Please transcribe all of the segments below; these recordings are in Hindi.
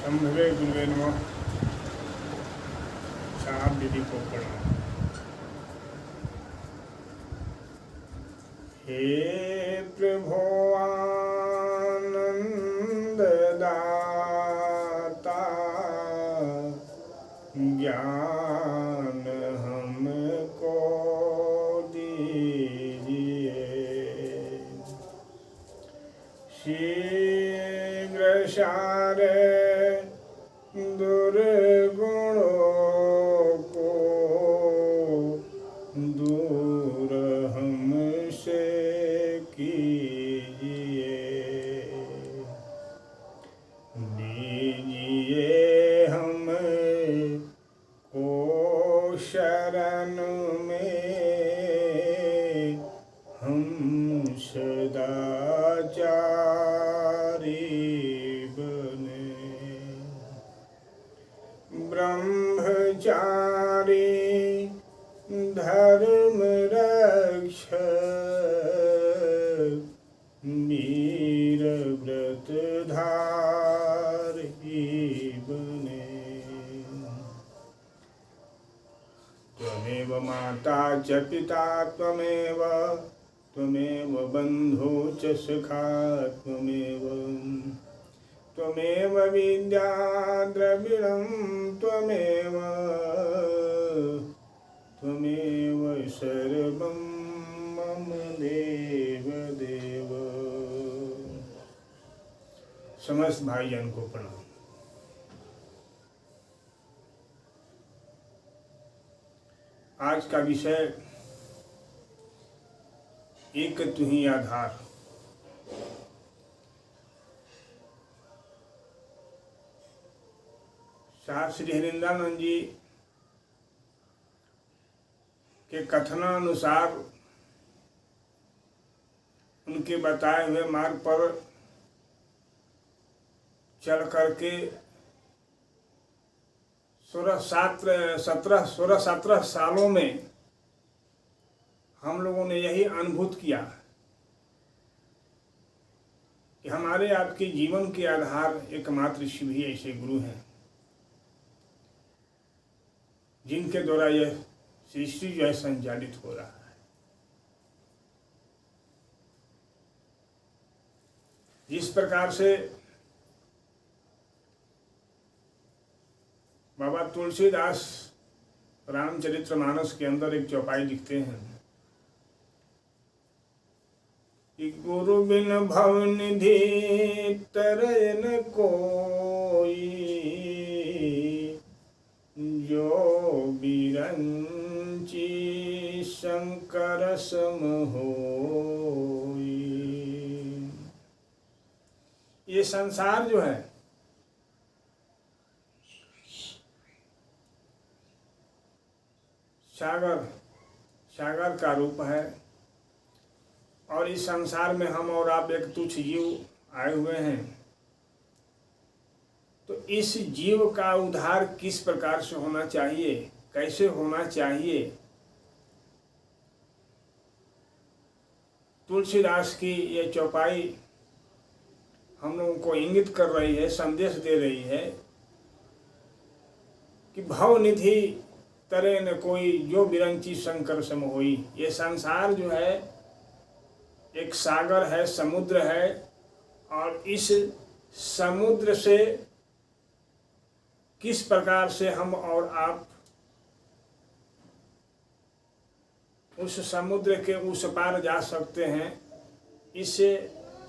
शंभवे गुरुवे नमः। साहब दीदी को प्रणाम। हे प्रभो आनंद दाता, ज्ञान हमको दीजिए। शीघ्र सारे दुर्गुणों को दूर हमसे कीजिए। दीजिए हमको शरण में, हम सदाचारी बने। ब्रह्मचारी धर्म रक्षक, वीर व्रत धारी बने। त्वमेव माता च पिता त्वमेव, त्वमेव बन्धु च सखा त्वमेव, त्वमेव विद्या द्रविणं त्वमेव, त्वमेव सर्वं मम देव देव। समस्त भाईजन को प्रणाम। आज का विषय एक तू ही आधार। साहब श्री हरिंद्रानंद जी के कथनानुसार उनके बताए हुए मार्ग पर चल करके 16-17 सालों में हम लोगों ने यही अनुभूत किया कि हमारे आपके जीवन के आधार एकमात्र शिव ही ऐसे गुरु हैं जिनके द्वारा यह सृष्टि जो है संचालित हो रहा है। जिस प्रकार से बाबा तुलसीदास रामचरितमानस के अंदर एक चौपाई लिखते हैं कि गुरु बिन भव निधि तरय न कोई, जो बिरंची शंकर सम होई। ये संसार जो है सागर का रूप है और इस संसार में हम और आप एक तुच्छ जीव आए हुए हैं। तो इस जीव का उद्धार किस प्रकार से होना चाहिए, कैसे होना चाहिए, तुलसीदास की ये चौपाई हम लोगों को इंगित कर रही है, संदेश दे रही है कि भवनिधि तरे न कोई, जो बिरंची शंकर सम होई। ये संसार जो है एक सागर है, समुद्र है और इस समुद्र से किस प्रकार से हम और आप उस समुद्र के उस पार जा सकते हैं, इस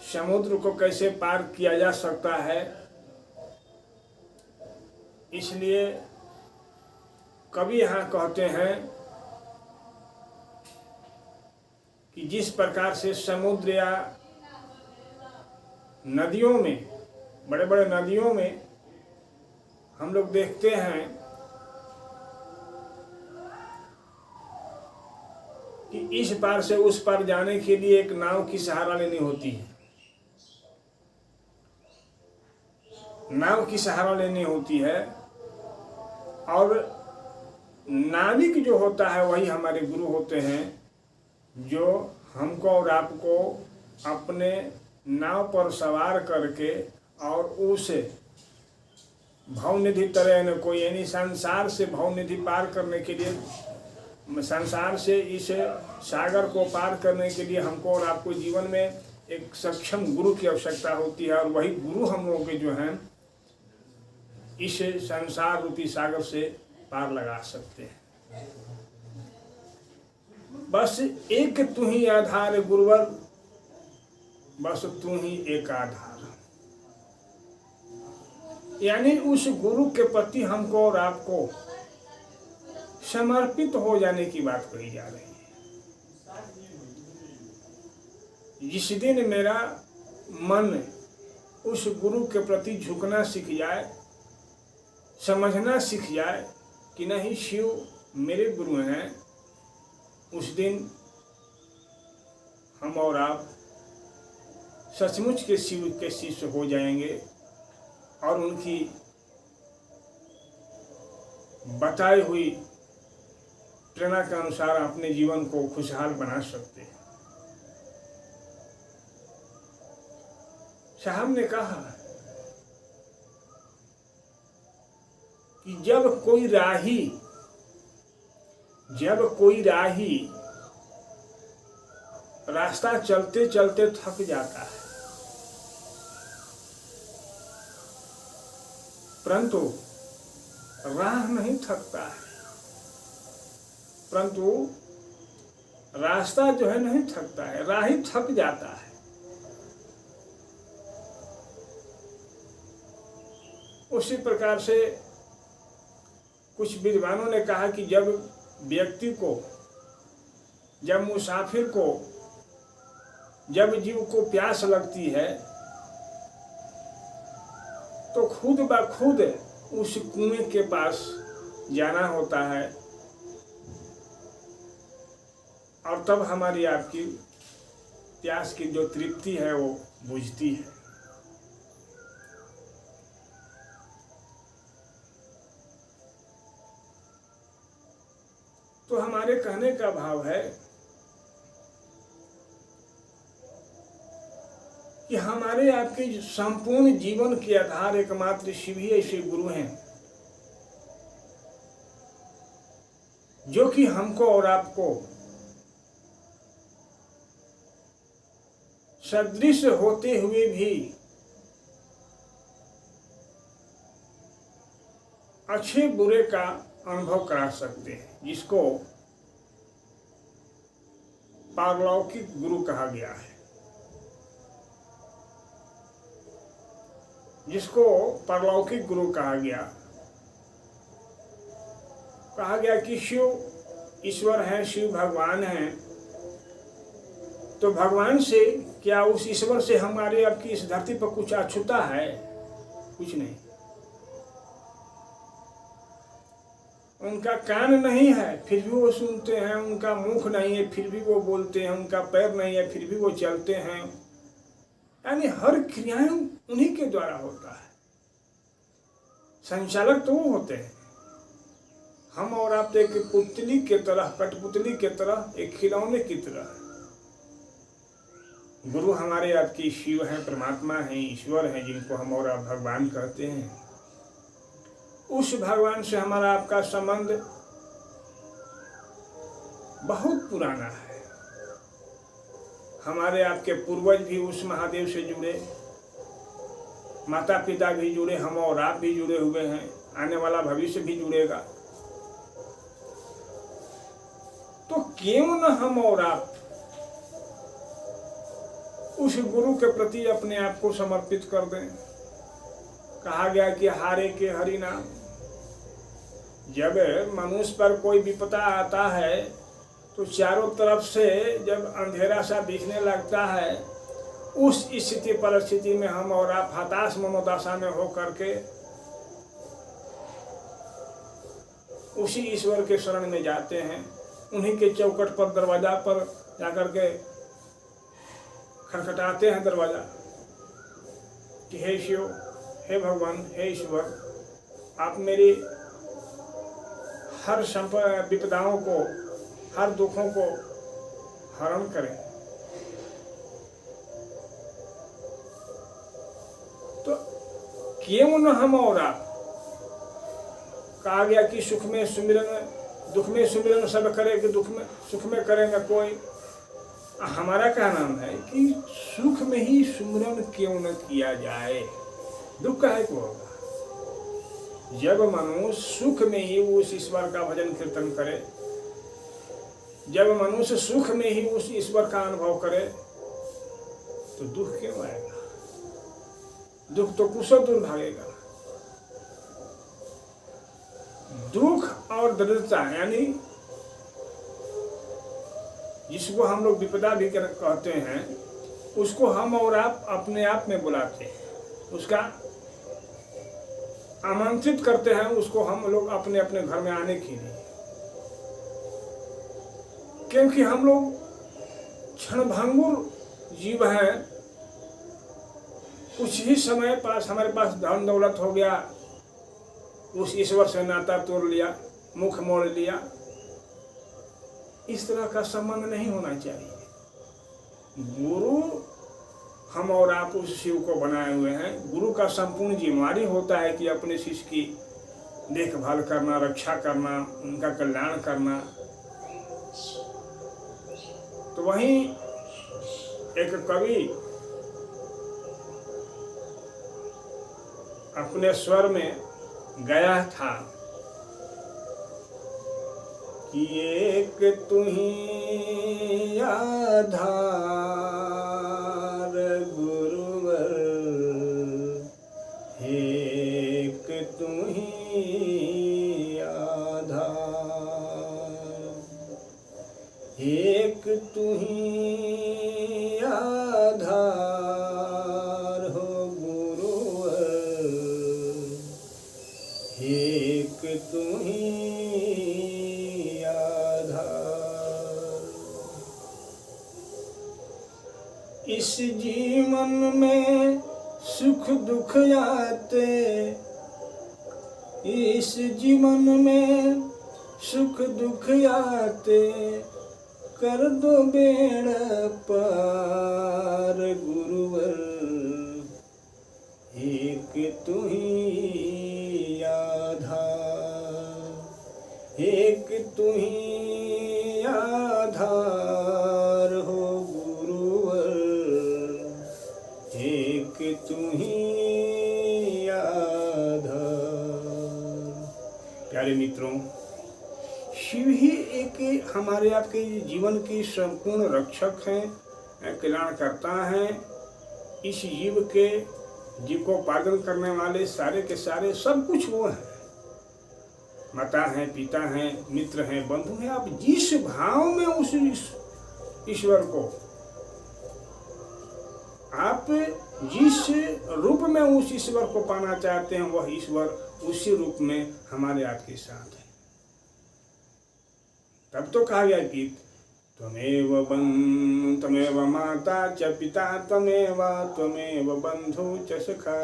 समुद्र को कैसे पार किया जा सकता है। इसलिए कवि यहाँ कहते हैं कि जिस प्रकार से समुद्र या नदियों में, बड़े बड़े नदियों में हम लोग देखते हैं कि इस पार से उस पार जाने के लिए एक नाव की सहारा लेनी होती है, नाव की सहारा लेनी होती है। और नाविक जो होता है वही हमारे गुरु होते हैं, जो हमको और आपको अपने नाव पर सवार करके और उस भवनिधि तरह न कोई, यानी संसार से भवनिधि पार करने के लिए, संसार से इस सागर को पार करने के लिए हमको और आपको जीवन में एक सक्षम गुरु की आवश्यकता होती है। और वही गुरु हम लोगों के जो हैं इस संसार रूपी सागर से पार लगा सकते हैं। बस एक तू ही आधार गुरुवर, बस तू ही एक आधार। यानी उस गुरु के प्रति हमको और आपको समर्पित हो जाने की बात कही जा रही है। जिस दिन मेरा मन उस गुरु के प्रति झुकना सीख जाए, समझना सीख जाए कि नहीं शिव मेरे गुरु हैं, उस दिन हम और आप सचमुच के शिव के शिष्य हो जाएंगे और उनकी बताई हुई प्रेरणा के अनुसार अपने जीवन को खुशहाल बना सकते हैं। साहब ने कहा कि जब कोई राही रास्ता चलते चलते थक जाता है, परंतु राह नहीं थकता है, परंतु रास्ता जो है नहीं थकता है, राही थक जाता है। उसी प्रकार से कुछ विद्वानों ने कहा कि जब व्यक्ति को, जब मुसाफिर को, जब जीव को प्यास लगती है तो खुद ब खुद उस कुएं के पास जाना होता है और तब हमारी आपकी प्यास की जो तृप्ति है वो बुझती है। तो हमारे कहने का भाव है कि हमारे आपके संपूर्ण जीवन के आधार एकमात्र शिव ही ऐसे गुरु हैं जो कि हमको और आपको सदृश होते हुए भी अच्छे बुरे का अनुभव करा सकते हैं, जिसको पारलौकिक गुरु कहा गया है, जिसको पारलौकिक गुरु कहा गया कि शिव ईश्वर है, शिव भगवान है। तो भगवान से क्या, उस ईश्वर से हमारे आपकी इस धरती पर कुछ अछूता है? कुछ नहीं। उनका कान नहीं है फिर भी वो सुनते हैं, उनका मुख नहीं है फिर भी वो बोलते हैं, उनका पैर नहीं है फिर भी वो चलते हैं। यानी हर क्रियाएं उन्हीं के द्वारा होता है। संचालक तो वो होते हैं। हम और आप तो एक पुतली के तरह, कठपुतली के तरह, एक खिलौने की तरह। गुरु हमारे आपकी शिव हैं, परमात्मा हैं, ईश्वर हैं, जिनको हम और आप भगवान कहते हैं। उस भगवान से हमारा आपका संबंध बहुत पुराना है। हमारे आपके पूर्वज भी उस महादेव से जुड़े, माता पिता भी जुड़े, हम और आप भी जुड़े हुए हैं, आने वाला भविष्य भी जुड़ेगा। तो क्यों न हम और आप उस गुरु के प्रति अपने आप को समर्पित कर दें। कहा गया कि हारे के हरि नाम। जब मनुष्य पर कोई विपदा आता है तो चारों तरफ से जब अंधेरा सा दिखने लगता है, उस स्थिति परिस्थिति में हम और आप हताश मनोदशा में हो करके उसी ईश्वर के शरण में जाते हैं। उन्हीं के चौखट पर, दरवाजा पर जाकर के खटखटाते हैं दरवाजा कि हे शिव, हे भगवान, हे ईश्वर, आप मेरी हर विपदाओं को, हर दुखों को हरण करें। तो क्यों न हम और आप कहा गया कि सुख में सुमिरन दुख में सुमिरन सब करे कि दुख में सुख में करेंगे कोई। हमारा क्या नाम है कि सुख में ही सुमिरन क्यों न किया जाए, दुख का है क्यों होगा। जब मनुष्य सुख में ही उस ईश्वर का भजन कीर्तन करे, जब मनुष्य सुख में ही उस ईश्वर का अनुभव करे, तो दुख क्यों आएगा। दुख तो कुशल दूर भागेगा। दुख और दरिद्रता यानी जिसको हम लोग विपदा भी कहते हैं, उसको हम और आप अपने आप में बुलाते हैं, उसका आमंत्रित करते हैं उसको हम लोग अपने अपने घर में आने के लिए। क्योंकि हम लोग क्षणभंगुर जीव हैं। कुछ ही समय पास हमारे पास धन दौलत हो गया, उस ईश्वर से नाता तोड़ लिया, मुख मोड़ लिया। इस तरह का संबंध नहीं होना चाहिए। गुरु हम और आप उस शिव को बनाए हुए हैं। गुरु का संपूर्ण जिम्मेवारी होता है कि अपने शिष्य की देखभाल करना, रक्षा करना, उनका कल्याण करना। तो वहीं एक कवि अपने स्वर में गया था कि एक तू ही आधार गुरुवर, एक तू ही आधार, एक तू ही आधार हो गुरुवर, एक तू ही इस जीवन में सुख दुख आते, इस जीवन में सुख दुख आते, कर दो बेड़ा पार गुरुवर, एक तू ही आधार, एक तू ही आधार हो तू ही आधार। प्यारे मित्रों, शिव ही एक हमारे आपके जीवन की संपूर्ण रक्षक हैं, कल्याण करता है। इस जीव को पालन करने वाले सारे के सारे सब कुछ वो हैं। माता हैं, पिता हैं, मित्र हैं, बंधु हैं। आप जिस भाव में उस ईश्वर को, आप जिस रूप में उस ईश्वर को पाना चाहते हैं, वह ईश्वर उसी रूप में हमारे आपके साथ है। तब तो कहा गया कि त्वमेव माता च पिता त्वमेव बंधु च सखा,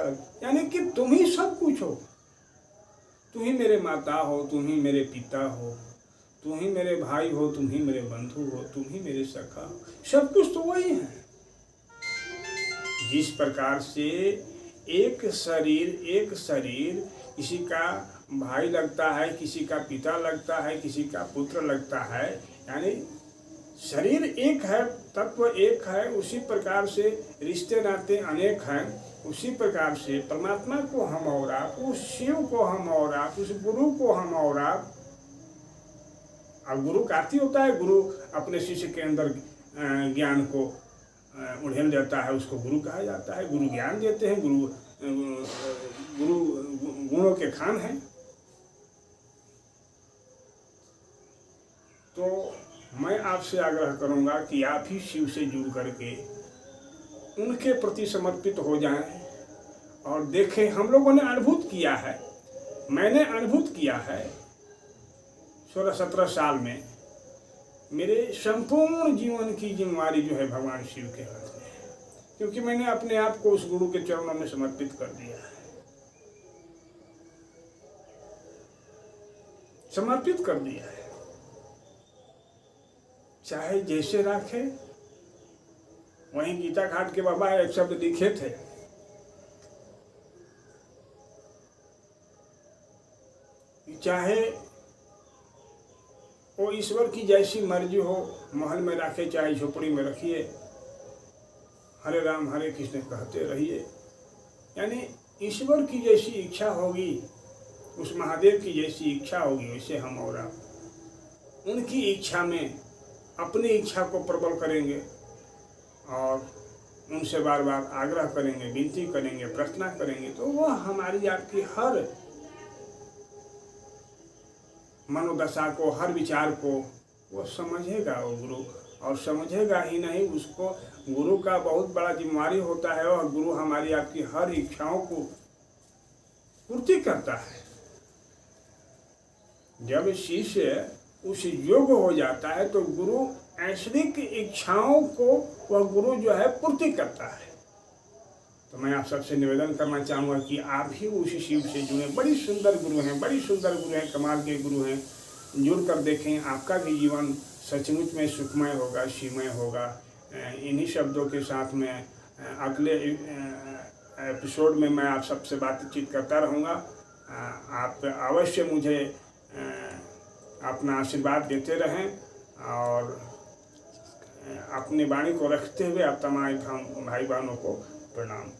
यानी कि तुम ही सब कुछ हो। तुम ही मेरे माता हो, तुम ही मेरे पिता हो, तुम ही मेरे भाई हो, तुम ही मेरे बंधु हो, तुम ही मेरे सखा हो। सब कुछ तो वही है। जिस प्रकार से एक शरीर किसी का भाई लगता है, किसी का पिता लगता है, किसी का पुत्र लगता है, यानी शरीर एक है, तत्व एक है। उसी प्रकार से रिश्ते नाते अनेक हैं। उसी प्रकार से परमात्मा को हम और आप, उस शिव को हम और आप, उस गुरु को हम और आप। अब गुरु कार्ती होता है, गुरु अपने शिष्य के अंदर ज्ञान को उड़ेल देता है, उसको गुरु कहा जाता है। गुरु ज्ञान देते हैं, गुरु गुणों के खान हैं। तो मैं आपसे आग्रह करूंगा कि आप ही शिव से जुड़ करके उनके प्रति समर्पित हो जाएं और देखें। हम लोगों ने अनुभूत किया है, मैंने अनुभूत किया है 16-17 साल में। मेरे संपूर्ण जीवन की जिम्मेवारी जो है भगवान शिव के हाथ में है, क्योंकि मैंने अपने आप को उस गुरु के चरणों में समर्पित कर दिया है, समर्पित कर दिया है। चाहे जैसे राखे। वहीं गीता घाट के बाबा एक शब्द लिखे थे, चाहे वो ईश्वर की जैसी मर्जी हो, महल में रखे चाहे झोपड़ी में रखिए, हरे राम हरे कृष्ण कहते रहिए। यानी ईश्वर की जैसी इच्छा होगी, उस महादेव की जैसी इच्छा होगी, वैसे हम और आप उनकी इच्छा में अपनी इच्छा को प्रबल करेंगे और उनसे बार बार आग्रह करेंगे, विनती करेंगे, प्रार्थना करेंगे, तो वह हमारी आपकी हर मनोदशा को, हर विचार को वो समझेगा वो गुरु। और समझेगा ही नहीं, उसको गुरु का बहुत बड़ा जिम्मेवारी होता है, और गुरु हमारी आपकी हर इच्छाओं को पूर्ति करता है। जब शिष्य उस योग्य हो जाता है तो गुरु ऐश्वरिक इच्छाओं को वह गुरु जो है पूर्ति करता है। तो मैं आप सबसे निवेदन करना चाहूँगा कि आप ही उस शिव से जुड़े। बड़ी सुंदर गुरु हैं, बड़ी सुंदर गुरु हैं, कमाल के गुरु हैं। जुड़ कर देखें, आपका भी जीवन सचमुच में सुखमय होगा, शिवमय होगा। इन्हीं शब्दों के साथ में अगले एपिसोड में मैं आप सबसे बातचीत करता रहूँगा। आप अवश्य मुझे अपना आशीर्वाद देते रहें और अपनी वाणी को रखते हुए आप तमाम भाई बहनों को प्रणाम।